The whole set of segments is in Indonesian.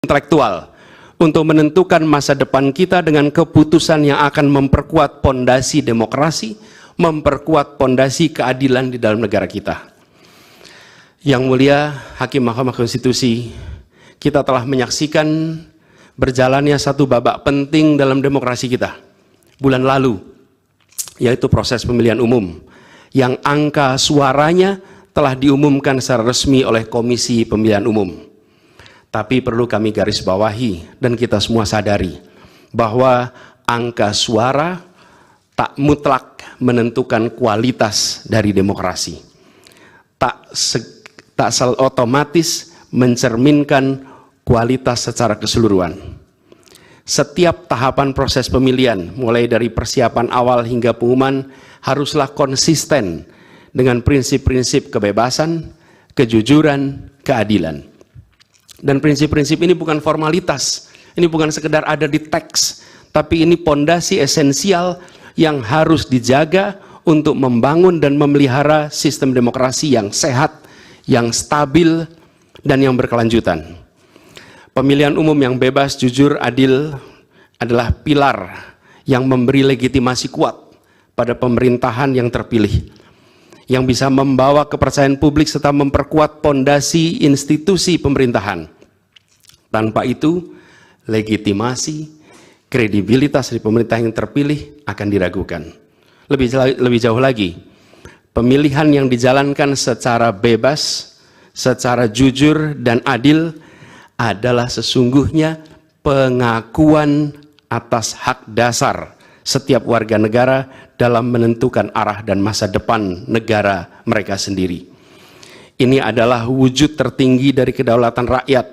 intelektual untuk menentukan masa depan kita dengan keputusan yang akan memperkuat pondasi demokrasi, memperkuat pondasi keadilan di dalam negara kita. Yang mulia Hakim Mahkamah Konstitusi, kita telah menyaksikan berjalannya satu babak penting dalam demokrasi kita bulan lalu, yaitu proses pemilihan umum yang angka suaranya telah diumumkan secara resmi oleh Komisi Pemilihan Umum. Tapi perlu kami garis bawahi dan kita semua sadari bahwa angka suara tak mutlak menentukan kualitas dari demokrasi. Tak otomatis mencerminkan kualitas secara keseluruhan. Setiap tahapan proses pemilihan, mulai dari persiapan awal hingga pengumuman, haruslah konsisten dengan prinsip-prinsip kebebasan, kejujuran, keadilan. Dan prinsip-prinsip ini bukan formalitas, ini bukan sekedar ada di teks, tapi ini pondasi esensial yang harus dijaga untuk membangun dan memelihara sistem demokrasi yang sehat, yang stabil, dan yang berkelanjutan. Pemilihan umum yang bebas, jujur, adil adalah pilar yang memberi legitimasi kuat pada pemerintahan yang terpilih, yang bisa membawa kepercayaan publik serta memperkuat pondasi institusi pemerintahan. Tanpa itu, legitimasi, kredibilitas dari pemerintah yang terpilih akan diragukan. Lebih jauh lagi, pemilihan yang dijalankan secara bebas, secara jujur dan adil adalah sesungguhnya pengakuan atas hak dasar setiap warga negara dalam menentukan arah dan masa depan negara mereka sendiri. Ini adalah wujud tertinggi dari kedaulatan rakyat,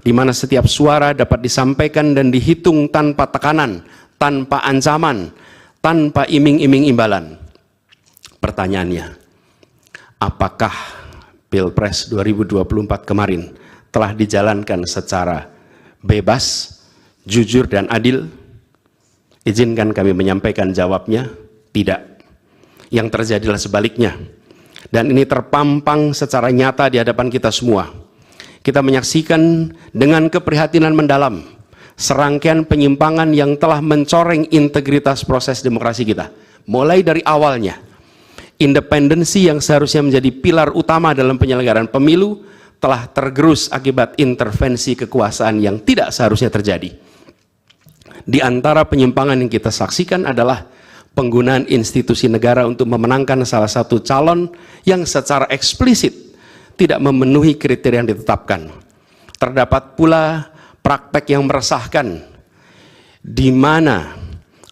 di mana setiap suara dapat disampaikan dan dihitung tanpa tekanan, tanpa ancaman, tanpa iming-iming imbalan. Pertanyaannya, apakah Pilpres 2024 kemarin telah dijalankan secara bebas, jujur, dan adil? Izinkan kami menyampaikan jawabnya, tidak. Yang terjadilah sebaliknya. Dan ini terpampang secara nyata di hadapan kita semua. Kita menyaksikan dengan keprihatinan mendalam serangkaian penyimpangan yang telah mencoreng integritas proses demokrasi kita. Mulai dari awalnya, independensi yang seharusnya menjadi pilar utama dalam penyelenggaraan pemilu telah tergerus akibat intervensi kekuasaan yang tidak seharusnya terjadi. Di antara penyimpangan yang kita saksikan adalah penggunaan institusi negara untuk memenangkan salah satu calon yang secara eksplisit tidak memenuhi kriteria yang ditetapkan. Terdapat pula praktek yang meresahkan, di mana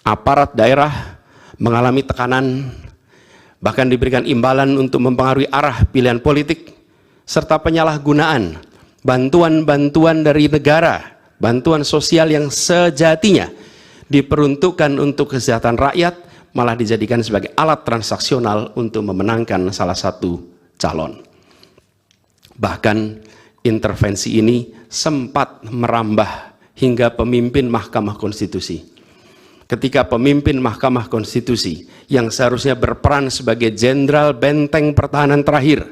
aparat daerah mengalami tekanan, bahkan diberikan imbalan untuk mempengaruhi arah pilihan politik, serta penyalahgunaan bantuan-bantuan dari negara, bantuan sosial yang sejatinya diperuntukkan untuk kesejahteraan rakyat, malah dijadikan sebagai alat transaksional untuk memenangkan salah satu calon. Bahkan intervensi ini sempat merambah hingga pemimpin Mahkamah Konstitusi. Ketika pemimpin Mahkamah Konstitusi yang seharusnya berperan sebagai jenderal benteng pertahanan terakhir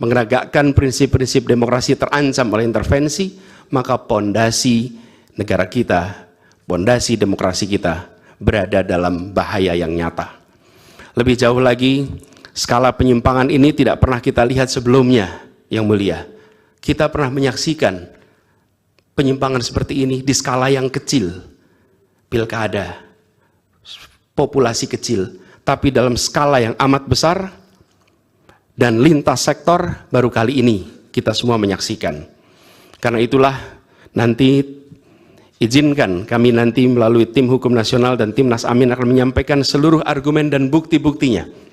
menegakkan prinsip-prinsip demokrasi terancam oleh intervensi, maka pondasi negara kita, pondasi demokrasi kita berada dalam bahaya yang nyata. Lebih jauh lagi, skala penyimpangan ini tidak pernah kita lihat sebelumnya, yang mulia. Kita pernah menyaksikan penyimpangan seperti ini di skala yang kecil, pilkada, populasi kecil, tapi dalam skala yang amat besar dan lintas sektor baru kali ini kita semua menyaksikan. Karena itulah nanti izinkan kami nanti melalui tim hukum nasional dan Timnas Amin akan menyampaikan seluruh argumen dan bukti-buktinya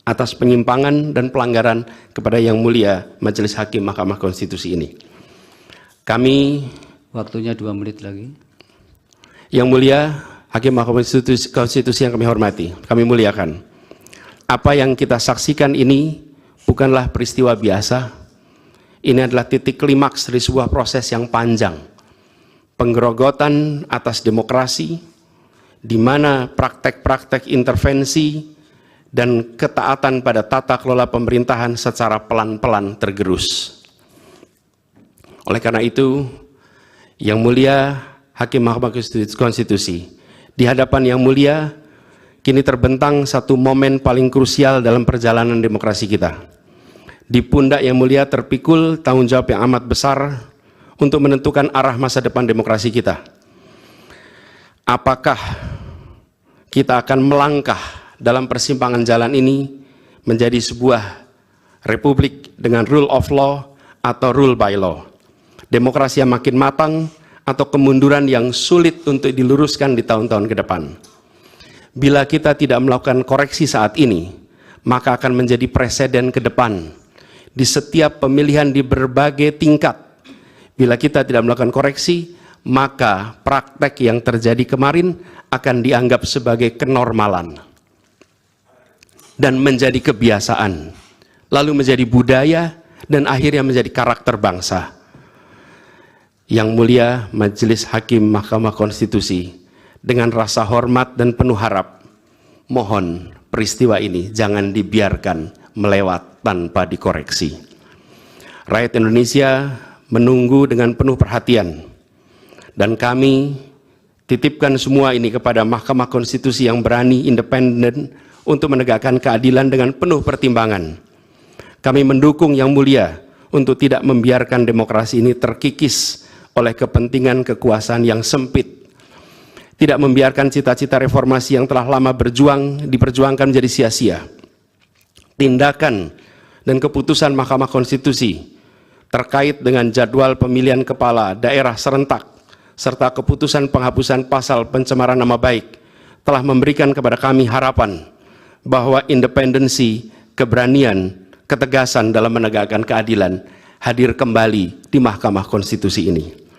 atas penyimpangan dan pelanggaran kepada Yang Mulia Majelis Hakim Mahkamah Konstitusi ini. Kami, waktunya 2 menit lagi. Yang Mulia Hakim Mahkamah Konstitusi yang kami hormati, kami muliakan. Apa yang kita saksikan ini bukanlah peristiwa biasa. Ini adalah titik klimaks dari sebuah proses yang panjang. Penggerogotan atas demokrasi, di mana praktek-praktek intervensi dan ketaatan pada tata kelola pemerintahan secara pelan-pelan tergerus. Oleh karena itu, Yang mulia Hakim Mahkamah Konstitusi, di hadapan Yang mulia kini terbentang satu momen paling krusial dalam perjalanan demokrasi kita. Di pundak Yang mulia terpikul tanggung jawab yang amat besar untuk menentukan arah masa depan demokrasi kita. Apakah kita akan melangkah dalam persimpangan jalan ini menjadi sebuah republik dengan rule of law atau rule by law? Demokrasi yang makin matang atau kemunduran yang sulit untuk diluruskan di tahun-tahun ke depan? Bila kita tidak melakukan koreksi saat ini, maka akan menjadi preseden ke depan di setiap pemilihan di berbagai tingkat. Bila kita tidak melakukan koreksi, maka praktek yang terjadi kemarin akan dianggap sebagai kenormalan dan menjadi kebiasaan, lalu menjadi budaya, dan akhirnya menjadi karakter bangsa. Yang mulia Majelis Hakim Mahkamah Konstitusi, dengan rasa hormat dan penuh harap, mohon peristiwa ini jangan dibiarkan melewat tanpa dikoreksi. Rakyat Indonesia menunggu dengan penuh perhatian, dan kami titipkan semua ini kepada Mahkamah Konstitusi yang berani, independen, untuk menegakkan keadilan dengan penuh pertimbangan. Kami mendukung Yang mulia untuk tidak membiarkan demokrasi ini terkikis oleh kepentingan kekuasaan yang sempit, tidak membiarkan cita-cita reformasi yang telah lama diperjuangkan menjadi sia-sia. Tindakan dan keputusan Mahkamah Konstitusi terkait dengan jadwal pemilihan kepala daerah serentak serta keputusan penghapusan pasal pencemaran nama baik telah memberikan kepada kami harapan bahwa independensi, keberanian, ketegasan dalam menegakkan keadilan hadir kembali di Mahkamah Konstitusi ini.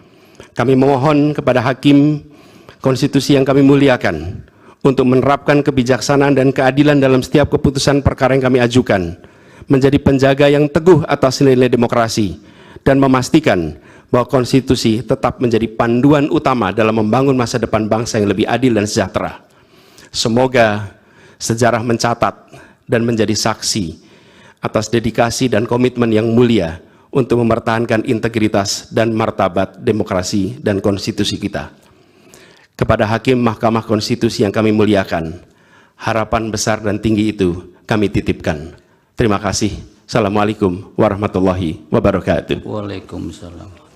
Kami memohon kepada Hakim Konstitusi yang kami muliakan untuk menerapkan kebijaksanaan dan keadilan dalam setiap keputusan perkara yang kami ajukan, menjadi penjaga yang teguh atas nilai demokrasi, dan memastikan bahwa konstitusi tetap menjadi panduan utama dalam membangun masa depan bangsa yang lebih adil dan sejahtera. Semoga sejarah mencatat dan menjadi saksi atas dedikasi dan komitmen yang mulia untuk mempertahankan integritas dan martabat demokrasi dan konstitusi kita. Kepada Hakim Mahkamah Konstitusi yang kami muliakan, harapan besar dan tinggi itu kami titipkan. Terima kasih. Assalamualaikum warahmatullahi wabarakatuh. Waalaikumsalam.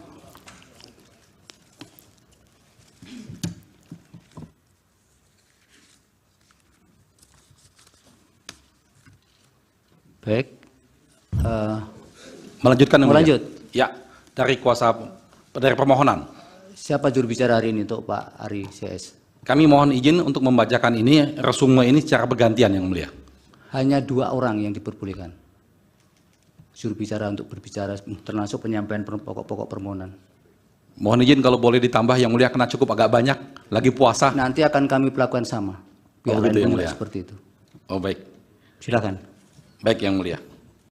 Baik. Melanjutkan. Mau lanjut? Ya, dari permohonan. Siapa juru bicara hari ini untuk Pak Ari CS? Kami mohon izin untuk membacakan ini, resume ini secara bergantian Yang mulia. Hanya 2 orang yang diperbolehkan juru bicara untuk berbicara, termasuk penyampaian pokok-pokok permohonan. Mohon izin kalau boleh ditambah Yang mulia, karena cukup agak banyak, lagi puasa. Nanti akan kami perlakukan sama. Biar begitu, lain Yang pun mulia. seperti itu. Oh baik. Silakan. Baik Yang mulia.